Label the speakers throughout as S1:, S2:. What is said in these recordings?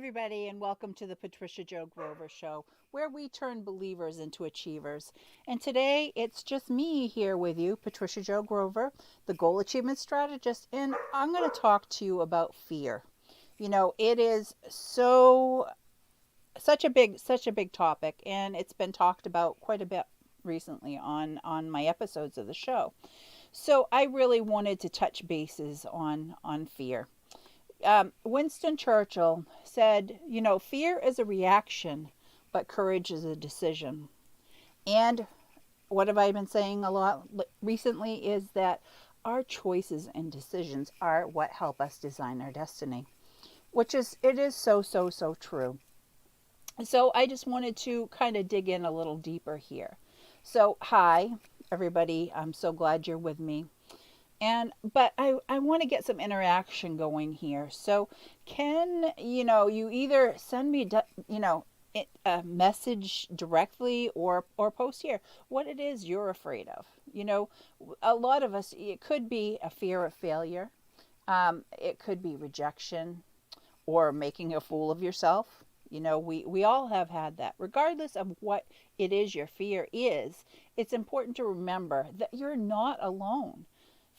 S1: everybody, and welcome to the Patricia Joe Grover Show, where we turn believers into achievers. And today it's just me here with you, Patricia Joe Grover, the goal achievement strategist, and I'm going to talk to you about fear. It is such a big topic, and it's been talked about quite a bit recently on my episodes of the show. So I really wanted to touch bases on fear. Winston Churchill said, fear is a reaction, but courage is a decision. And what have I been saying a lot recently is that our choices and decisions are what help us design our destiny, it is so true. So I just wanted to kind of dig in a little deeper here. So, hi, everybody. I'm so glad you're with me. But I want to get some interaction going here. So can you either send me a message directly or post here what it is you're afraid of. A lot of us, it could be a fear of failure. It could be rejection or making a fool of yourself. We all have had that. Regardless of what it is your fear is, it's important to remember that you're not alone.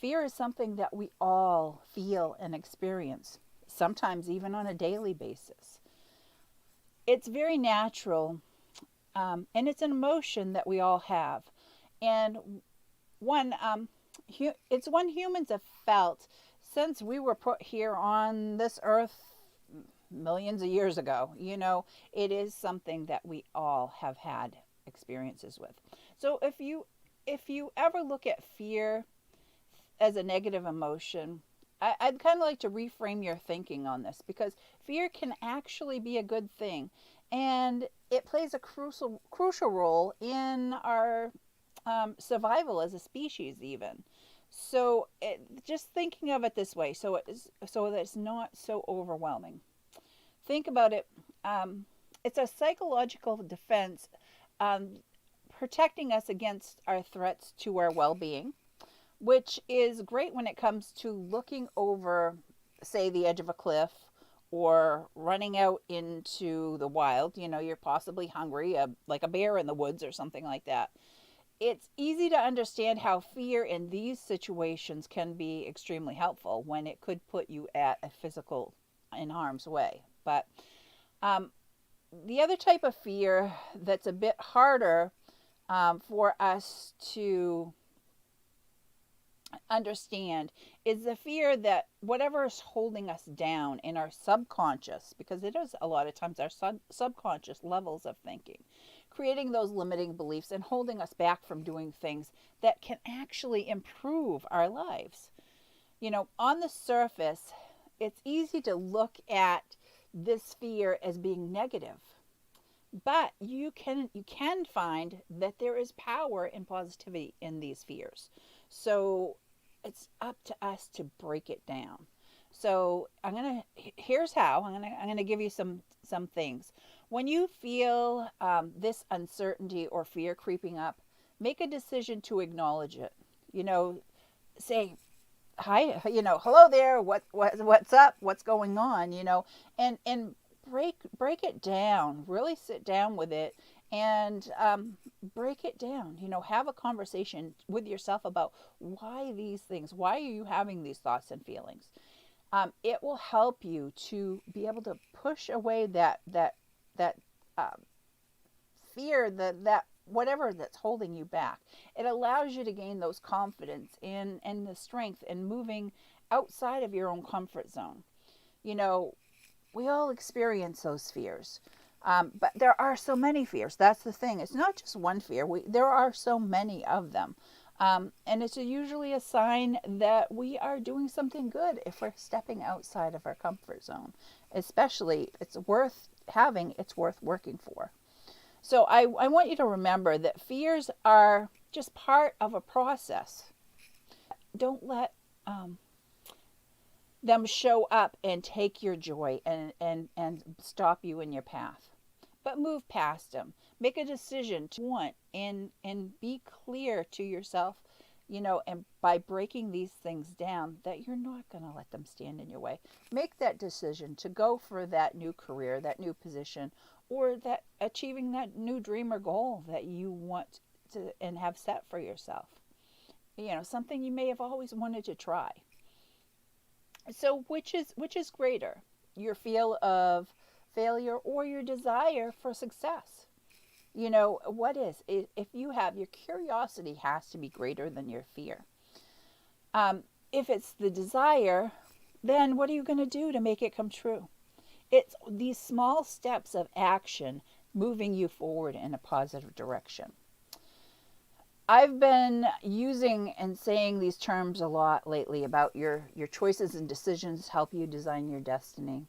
S1: Fear is something that we all feel and experience, sometimes even on a daily basis. It's very natural, and it's an emotion that we all have. And one, it's one humans have felt since we were put here on this earth millions of years ago. It is something that we all have had experiences with. So if you ever look at fear as a negative emotion, I'd kind of like to reframe your thinking on this, because fear can actually be a good thing, and it plays a crucial role in our survival as a species, even. So just thinking of it this way, so that it's not so overwhelming. Think about it. It's a psychological defense, um, protecting us against our threats to our well-being, which is great when it comes to looking over, say, the edge of a cliff or running out into the wild. You're possibly hungry, like a bear in the woods or something like that. It's easy to understand how fear in these situations can be extremely helpful when it could put you at a physical in harm's way. But um, the other type of fear that's a bit harder for us to understand is the fear that whatever is holding us down in our subconscious, because it is a lot of times our subconscious levels of thinking, creating those limiting beliefs and holding us back from doing things that can actually improve our lives. On the surface, it's easy to look at this fear as being negative, but you can find that there is power and positivity in these fears. So it's up to us to break it down. So here's how. I'm gonna give you some things. When you feel this uncertainty or fear creeping up, make a decision to acknowledge it. Say hi. Hello there. What's up? What's going on? And break it down. Really sit down with it and break it down. Have a conversation with yourself about why these things. Why are you having these thoughts and feelings? It will help you to be able to push away that um, fear, that whatever that's holding you back. It allows you to gain those confidence and the strength in moving outside of your own comfort zone. You know, we all experience those fears. But there are so many fears. That's the thing. It's not just one fear. There are so many of them. And it's usually a sign that we are doing something good if we're stepping outside of our comfort zone. Especially, it's worth having, it's worth working for. So I want you to remember that fears are just part of a process. Don't let them show up and take your joy and stop you in your path. But move past them. Make a decision to want and be clear to yourself And by breaking these things down, that you're not going to let them stand in your way. Make that decision to go for that new career, that new position, or that achieving that new dream or goal that you want to and have set for yourself. Something you may have always wanted to try. So which is greater? Your feel of failure or your desire for success? What is, if you have, your curiosity has to be greater than your fear. If it's the desire, then what are you going to do to make it come true? It's these small steps of action moving you forward in a positive direction. I've been using and saying these terms a lot lately about your choices and decisions help you design your destiny.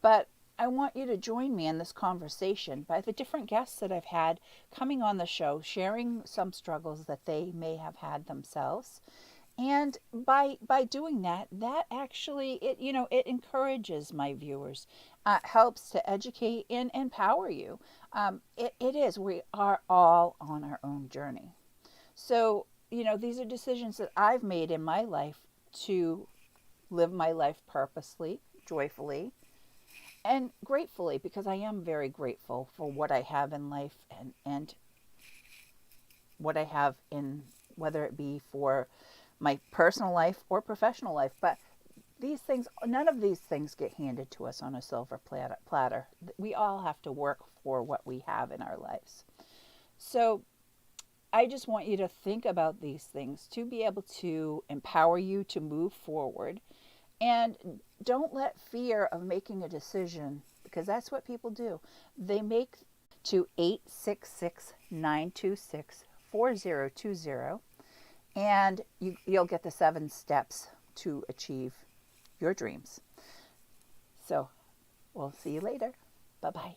S1: But I want you to join me in this conversation by the different guests that I've had coming on the show, sharing some struggles that they may have had themselves. And by doing that, that actually it encourages my viewers, helps to educate and empower you. It is, we are all on our own journey. So these are decisions that I've made in my life to live my life purposely, joyfully, and gratefully, because I am very grateful for what I have in life, and what I have in, whether it be for my personal life or professional life. But these things, none of these things get handed to us on a silver platter. We all have to work for what we have in our lives. So I just want you to think about these things to be able to empower you to move forward. And don't let fear of making a decision, because that's what people do. They make to 866-926-4020, and you'll get the 7 steps to achieve your dreams. So we'll see you later. Bye-bye.